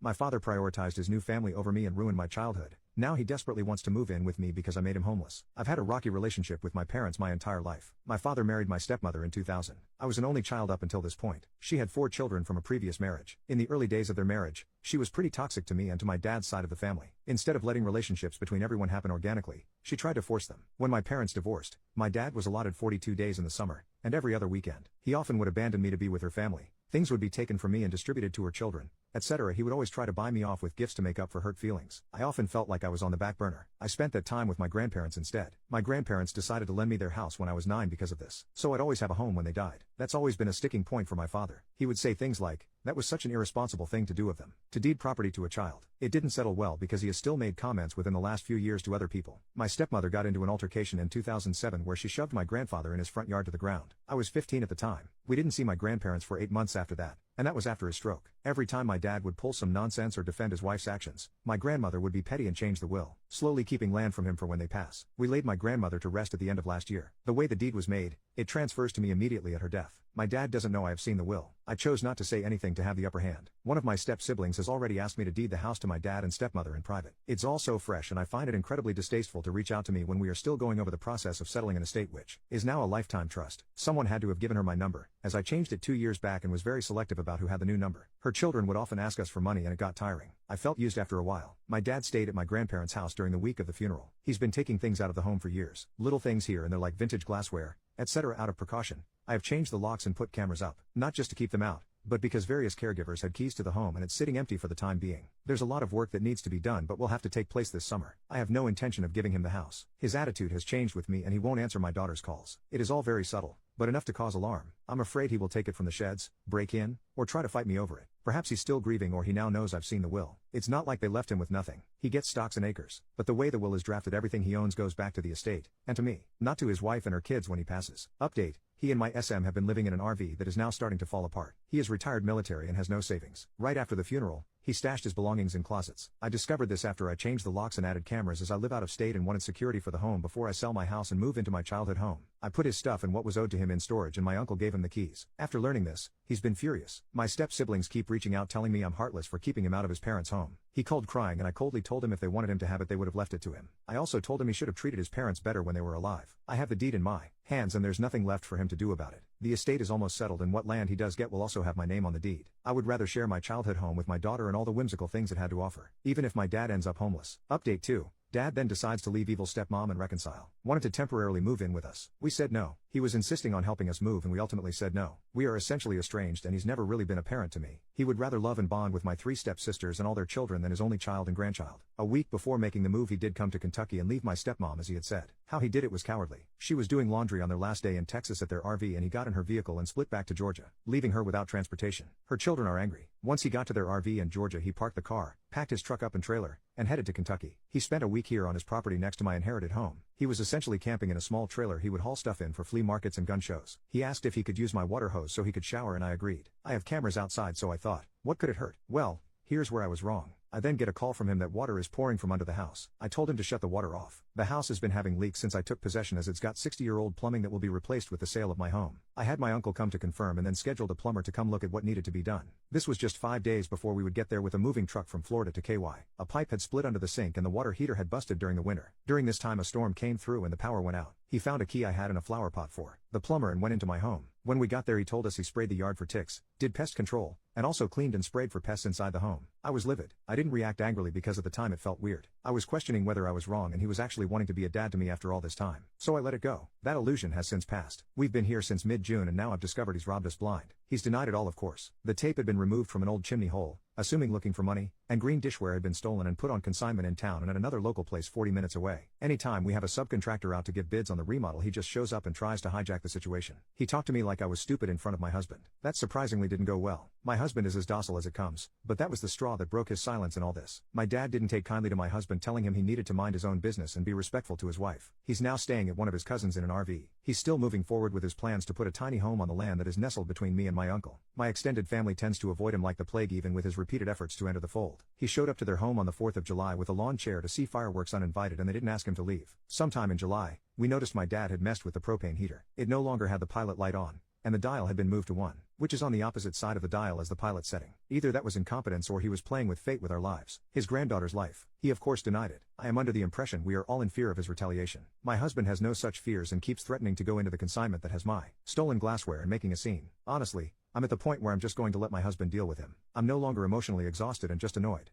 My father prioritized his new family over me and ruined my childhood. Now he desperately wants to move in with me because I made him homeless. I've had a rocky relationship with my parents my entire life. My father married my stepmother in 2000. I was an only child up until this point. She had 4 children from a previous marriage. In the early days of their marriage, she was pretty toxic to me and to my dad's side of the family. Instead of letting relationships between everyone happen organically, she tried to force them. When my parents divorced, my dad was allotted 42 days in the summer, and every other weekend. He often would abandon me to be with her family. Things would be taken from me and distributed to her children, etc. He would always try to buy me off with gifts to make up for hurt feelings. I often felt like I was on the back burner. I spent that time with my grandparents instead. My grandparents decided to lend me their house when I was 9 because of this. So I'd always have a home when they died. That's always been a sticking point for my father. He would say things like, "That was such an irresponsible thing to do of them, to deed property to a child." It didn't settle well because he has still made comments within the last few years to other people. My stepmother got into an altercation in 2007 where she shoved my grandfather in his front yard to the ground. I was 15 at the time. We didn't see my grandparents for 8 months after that, and that was after his stroke. Every time my dad would pull some nonsense or defend his wife's actions, my grandmother would be petty and change the will, slowly keeping land from him for when they pass. We laid my grandmother to rest at the end of last year. The way the deed was made, it transfers to me immediately at her death. My dad doesn't know I have seen the will. I chose not to say anything to have the upper hand. One of my step-siblings has already asked me to deed the house to my dad and stepmother in private. It's all so fresh and I find it incredibly distasteful to reach out to me when we are still going over the process of settling an estate which is now a lifetime trust. Someone had to have given her my number, as I changed it 2 years back and was very selective about who had the new number. Her children would often ask us for money and it got tiring. I felt used after a while. My dad stayed at my grandparents' house during the week of the funeral. He's been taking things out of the home for years. Little things here and there like vintage glassware, etc. out of precaution. I have changed the locks and put cameras up, not just to keep them out, but because various caregivers had keys to the home and it's sitting empty for the time being. There's a lot of work that needs to be done but will have to take place this summer. I have no intention of giving him the house. His attitude has changed with me and he won't answer my daughter's calls. It is all very subtle, but enough to cause alarm. I'm afraid he will take it from the sheds, break in, or try to fight me over it. Perhaps he's still grieving or he now knows I've seen the will. It's not like they left him with nothing. He gets stocks and acres, but the way the will is drafted everything he owns goes back to the estate, and to me, not to his wife and her kids when he passes. Update. He and my SM have been living in an RV that is now starting to fall apart. He is retired military and has no savings. Right after the funeral, he stashed his belongings in closets. I discovered this after I changed the locks and added cameras as I live out of state and wanted security for the home before I sell my house and move into my childhood home. I put his stuff and what was owed to him in storage and my uncle gave him the keys. After learning this, he's been furious. My step-siblings keep reaching out telling me I'm heartless for keeping him out of his parents' home. He called crying and I coldly told him if they wanted him to have it they would have left it to him. I also told him he should have treated his parents better when they were alive. I have the deed in my hands and there's nothing left for him to do about it. The estate is almost settled and what land he does get will also have my name on the deed. I would rather share my childhood home with my daughter and all the whimsical things it had to offer, even if my dad ends up homeless. Update 2. Dad then decides to leave evil stepmom and reconcile. Wanted to temporarily move in with us. We said no. He was insisting on helping us move and we ultimately said no. We are essentially estranged and he's never really been a parent to me. He would rather love and bond with my 3 step-sisters and all their children than his only child and grandchild. A week before making the move he did come to Kentucky and leave my stepmom as he had said. How he did it was cowardly. She was doing laundry on their last day in Texas at their RV and he got in her vehicle and split back to Georgia, leaving her without transportation. Her children are angry. Once he got to their RV in Georgia he parked the car, packed his truck up and trailer, and headed to Kentucky. He spent a week here on his property next to my inherited home. He was essentially camping in a small trailer he would haul stuff in for flea markets and gun shows. He asked if he could use my water hose so he could shower and I agreed. I have cameras outside so I thought, what could it hurt? Well, here's where I was wrong. I then get a call from him that water is pouring from under the house. I told him to shut the water off. The house has been having leaks since I took possession as it's got 60-year-old plumbing that will be replaced with the sale of my home. I had my uncle come to confirm and then scheduled a plumber to come look at what needed to be done. This was just 5 days before we would get there with a moving truck from Florida to KY. A pipe had split under the sink and the water heater had busted during the winter. During this time a storm came through and the power went out. He found a key I had in a flower pot for the plumber and went into my home. When we got there he told us he sprayed the yard for ticks, did pest control, and also cleaned and sprayed for pests inside the home. I was livid. I didn't react angrily because at the time it felt weird. I was questioning whether I was wrong and he was actually wanting to be a dad to me after all this time. So I let it go. That illusion has since passed. We've been here since mid-June and now I've discovered he's robbed us blind. He's denied it all of course. The tape had been removed from an old chimney hole, assuming looking for money, and green dishware had been stolen and put on consignment in town and at another local place 40 minutes away. Anytime we have a subcontractor out to give bids on the remodel he just shows up and tries to hijack the situation. He talked to me like I was stupid in front of my husband. That surprisingly didn't go well. My husband is as docile as it comes, but that was the straw that broke his silence in all this. My dad didn't take kindly to my husband telling him he needed to mind his own business and be respectful to his wife. He's now staying at one of his cousins in an RV. He's still moving forward with his plans to put a tiny home on the land that is nestled between me and my uncle. My extended family tends to avoid him like the plague even with his repeated efforts to enter the fold. He showed up to their home on the 4th of July with a lawn chair to see fireworks uninvited and they didn't ask him to leave. Sometime in July, we noticed my dad had messed with the propane heater. It no longer had the pilot light on, and the dial had been moved to 1. which is on the opposite side of the dial as the pilot setting. Either that was incompetence or he was playing with fate with our lives. His granddaughter's life. He of course denied it. I am under the impression we are all in fear of his retaliation. My husband has no such fears and keeps threatening to go into the consignment that has my stolen glassware and making a scene. Honestly, I'm at the point where I'm just going to let my husband deal with him. I'm no longer emotionally exhausted and just annoyed.